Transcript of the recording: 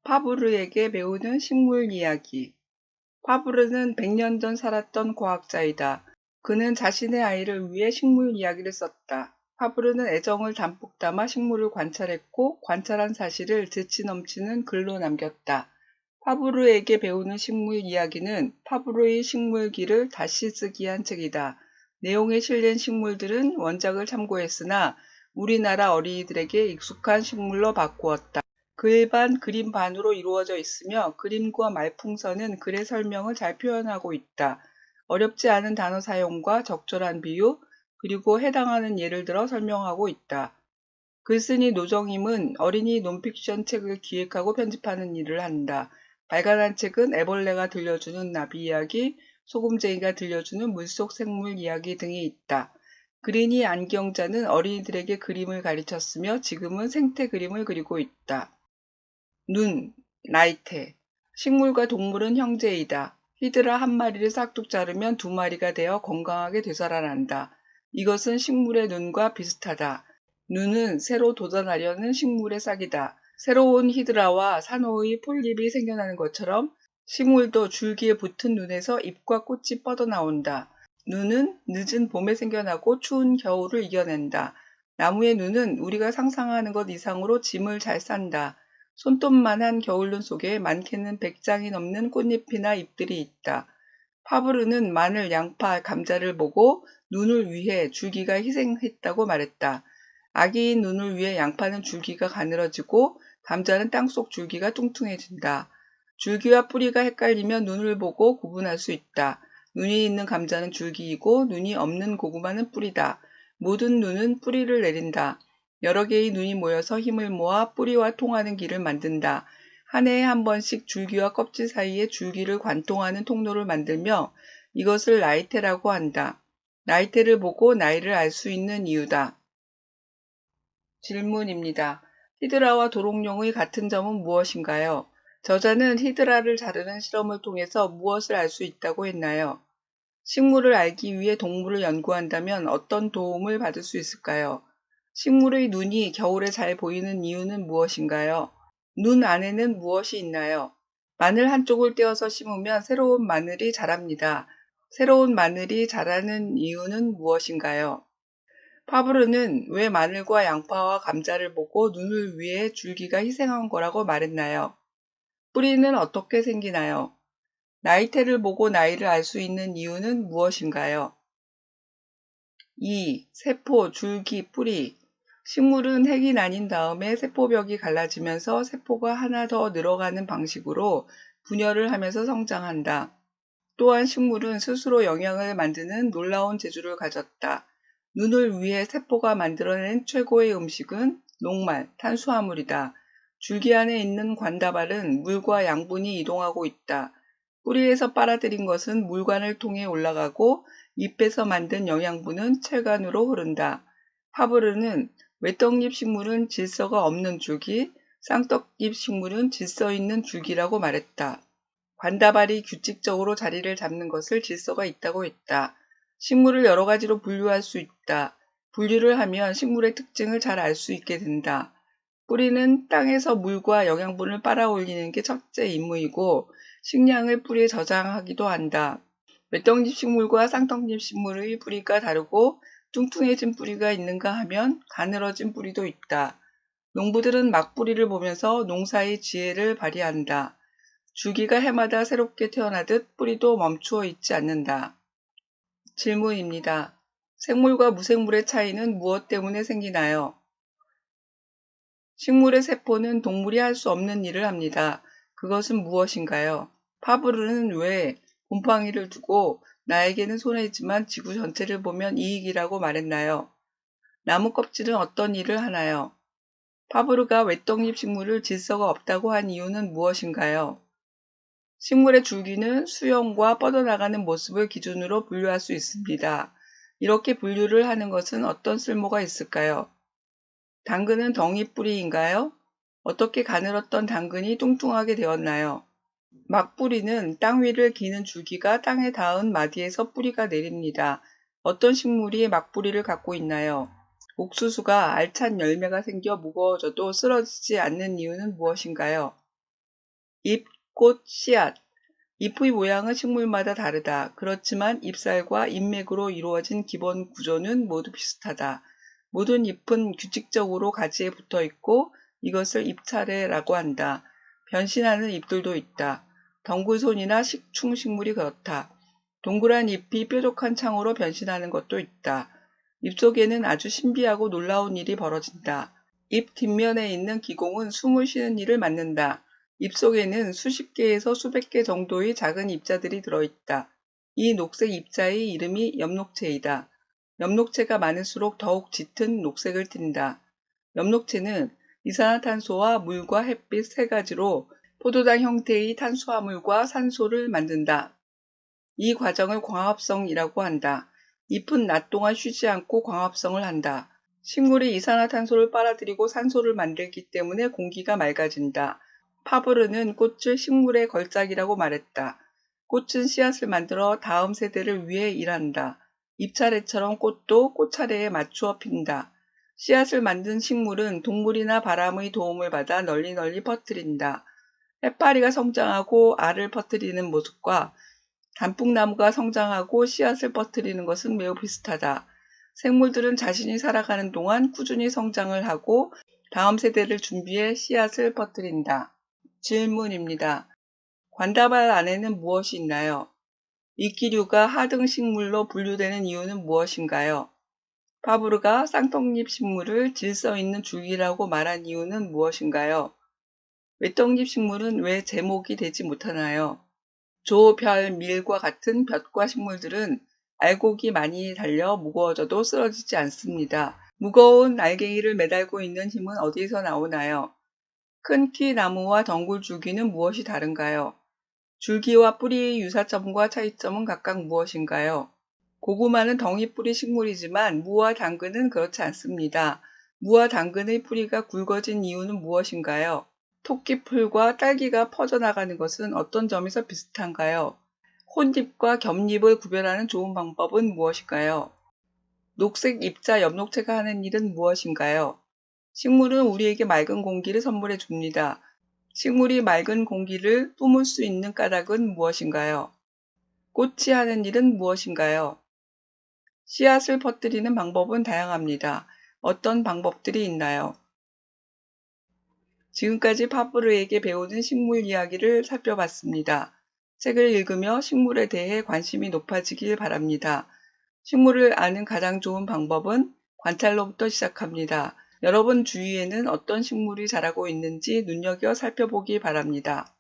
파브르에게 배우는 식물 이야기. 파브르는 100년 전 살았던 과학자이다. 그는 자신의 아이를 위해 식물 이야기를 썼다. 파브르는 애정을 담뿍 담아 식물을 관찰했고 관찰한 사실을 재치 넘치는 글로 남겼다. 파브르에게 배우는 식물 이야기는 파브르의 식물기를 다시 쓰기 한 책이다. 내용에 실린 식물들은 원작을 참고했으나 우리나라 어린이들에게 익숙한 식물로 바꾸었다. 글 반, 그림 반으로 이루어져 있으며 그림과 말풍선은 글의 설명을 잘 표현하고 있다. 어렵지 않은 단어 사용과 적절한 비유, 그리고 해당하는 예를 들어 설명하고 있다. 글쓴이 노정임은 어린이 논픽션 책을 기획하고 편집하는 일을 한다. 발간한 책은 애벌레가 들려주는 나비 이야기, 소금쟁이가 들려주는 물속 생물 이야기 등이 있다. 그린이 안경자는 어린이들에게 그림을 가르쳤으며 지금은 생태 그림을 그리고 있다. 눈, 나이테. 식물과 동물은 형제이다. 히드라 한 마리를 싹둑 자르면 두 마리가 되어 건강하게 되살아난다. 이것은 식물의 눈과 비슷하다. 눈은 새로 돋아나려는 식물의 싹이다. 새로운 히드라와 산호의 폴립이 생겨나는 것처럼 식물도 줄기에 붙은 눈에서 잎과 꽃이 뻗어나온다. 눈은 늦은 봄에 생겨나고 추운 겨울을 이겨낸다. 나무의 눈은 우리가 상상하는 것 이상으로 짐을 잘 싼다. 손톱만한 겨울눈 속에 많게는 100장이 넘는 꽃잎이나 잎들이 있다. 파브르는 마늘, 양파, 감자를 보고 눈을 위해 줄기가 희생했다고 말했다. 아기인 눈을 위해 양파는 줄기가 가늘어지고 감자는 땅속 줄기가 뚱뚱해진다. 줄기와 뿌리가 헷갈리면 눈을 보고 구분할 수 있다. 눈이 있는 감자는 줄기이고 눈이 없는 고구마는 뿌리다. 모든 눈은 뿌리를 내린다. 여러 개의 눈이 모여서 힘을 모아 뿌리와 통하는 길을 만든다. 한 해에 한 번씩 줄기와 껍질 사이에 줄기를 관통하는 통로를 만들며 이것을 나이테라고 한다. 나이테를 보고 나이를 알 수 있는 이유다. 질문입니다. 히드라와 도롱뇽의 같은 점은 무엇인가요? 저자는 히드라를 자르는 실험을 통해서 무엇을 알 수 있다고 했나요? 식물을 알기 위해 동물을 연구한다면 어떤 도움을 받을 수 있을까요? 식물의 눈이 겨울에 잘 보이는 이유는 무엇인가요? 눈 안에는 무엇이 있나요? 마늘 한쪽을 떼어서 심으면 새로운 마늘이 자랍니다. 새로운 마늘이 자라는 이유는 무엇인가요? 파브르는 왜 마늘과 양파와 감자를 보고 눈을 위해 줄기가 희생한 거라고 말했나요? 뿌리는 어떻게 생기나요? 나이테를 보고 나이를 알 수 있는 이유는 무엇인가요? 2. 세포, 줄기, 뿌리. 식물은 핵이 나뉜 다음에 세포벽이 갈라지면서 세포가 하나 더 늘어가는 방식으로 분열을 하면서 성장한다. 또한 식물은 스스로 영양을 만드는 놀라운 재주를 가졌다. 눈을 위해 세포가 만들어낸 최고의 음식은 녹말, 탄수화물이다. 줄기 안에 있는 관다발은 물과 양분이 이동하고 있다. 뿌리에서 빨아들인 것은 물관을 통해 올라가고 잎에서 만든 영양분은 체관으로 흐른다. 파브르는 외떡잎 식물은 질서가 없는 줄기, 쌍떡잎 식물은 질서 있는 줄기라고 말했다. 관다발이 규칙적으로 자리를 잡는 것을 질서가 있다고 했다. 식물을 여러 가지로 분류할 수 있다. 분류를 하면 식물의 특징을 잘 알 수 있게 된다. 뿌리는 땅에서 물과 영양분을 빨아올리는 게 첫째 임무이고 식량을 뿌리에 저장하기도 한다. 외떡잎 식물과 쌍떡잎 식물의 뿌리가 다르고 뚱뚱해진 뿌리가 있는가 하면 가늘어진 뿌리도 있다. 농부들은 막뿌리를 보면서 농사의 지혜를 발휘한다. 줄기가 해마다 새롭게 태어나듯 뿌리도 멈추어 있지 않는다. 질문입니다. 생물과 무생물의 차이는 무엇 때문에 생기나요? 식물의 세포는 동물이 할 수 없는 일을 합니다. 그것은 무엇인가요? 파브르는 왜 곰팡이를 두고 나에게는 손해지만 지구 전체를 보면 이익이라고 말했나요? 나무 껍질은 어떤 일을 하나요? 파브르가 외떡잎 식물을 질서가 없다고 한 이유는 무엇인가요? 식물의 줄기는 수영과 뻗어나가는 모습을 기준으로 분류할 수 있습니다. 이렇게 분류를 하는 것은 어떤 쓸모가 있을까요? 당근은 덩이뿌리인가요? 어떻게 가늘었던 당근이 뚱뚱하게 되었나요? 막뿌리는 땅 위를 기는 줄기가 땅에 닿은 마디에서 뿌리가 내립니다. 어떤 식물이 막뿌리를 갖고 있나요? 옥수수가 알찬 열매가 생겨 무거워져도 쓰러지지 않는 이유는 무엇인가요? 잎, 꽃, 씨앗. 잎의 모양은 식물마다 다르다. 그렇지만 잎살과 잎맥으로 이루어진 기본 구조는 모두 비슷하다. 모든 잎은 규칙적으로 가지에 붙어 있고 이것을 잎차례라고 한다. 변신하는 잎들도 있다. 덩굴손이나 식충식물이 그렇다. 동그란 잎이 뾰족한 창으로 변신하는 것도 있다. 잎 속에는 아주 신비하고 놀라운 일이 벌어진다. 잎 뒷면에 있는 기공은 숨을 쉬는 일을 맡는다. 잎 속에는 수십 개에서 수백 개 정도의 작은 입자들이 들어있다. 이 녹색 입자의 이름이 엽록체이다. 엽록체가 많을수록 더욱 짙은 녹색을 띈다. 엽록체는 이산화탄소와 물과 햇빛 세 가지로 포도당 형태의 탄수화물과 산소를 만든다. 이 과정을 광합성이라고 한다. 잎은 낮 동안 쉬지 않고 광합성을 한다. 식물이 이산화탄소를 빨아들이고 산소를 만들기 때문에 공기가 맑아진다. 파브르는 꽃을 식물의 걸작이라고 말했다. 꽃은 씨앗을 만들어 다음 세대를 위해 일한다. 잎차례처럼 꽃도 꽃차례에 맞추어 핀다. 씨앗을 만든 식물은 동물이나 바람의 도움을 받아 널리 퍼뜨린다. 해파리가 성장하고 알을 퍼뜨리는 모습과 단풍나무가 성장하고 씨앗을 퍼뜨리는 것은 매우 비슷하다. 생물들은 자신이 살아가는 동안 꾸준히 성장을 하고 다음 세대를 준비해 씨앗을 퍼뜨린다. 질문입니다. 관다발 안에는 무엇이 있나요? 이끼류가 하등식물로 분류되는 이유는 무엇인가요? 파브르가 쌍떡잎 식물을 질서 있는 줄기라고 말한 이유는 무엇인가요? 외떡잎 식물은 왜 제목이 되지 못하나요? 조, 별, 밀과 같은 볕과 식물들은 알곡이 많이 달려 무거워져도 쓰러지지 않습니다. 무거운 알갱이를 매달고 있는 힘은 어디서 나오나요? 큰 키 나무와 덩굴 줄기는 무엇이 다른가요? 줄기와 뿌리의 유사점과 차이점은 각각 무엇인가요? 고구마는 덩이 뿌리 식물이지만 무와 당근은 그렇지 않습니다. 무와 당근의 뿌리가 굵어진 이유는 무엇인가요? 토끼풀과 딸기가 퍼져나가는 것은 어떤 점에서 비슷한가요? 혼잎과 겹잎을 구별하는 좋은 방법은 무엇일까요? 녹색 입자 엽록체가 하는 일은 무엇인가요? 식물은 우리에게 맑은 공기를 선물해 줍니다. 식물이 맑은 공기를 뿜을 수 있는 까닭은 무엇인가요? 꽃이 하는 일은 무엇인가요? 씨앗을 퍼뜨리는 방법은 다양합니다. 어떤 방법들이 있나요? 지금까지 파브르에게 배우는 식물 이야기를 살펴봤습니다. 책을 읽으며 식물에 대해 관심이 높아지길 바랍니다. 식물을 아는 가장 좋은 방법은 관찰로부터 시작합니다. 여러분 주위에는 어떤 식물이 자라고 있는지 눈여겨 살펴보기 바랍니다.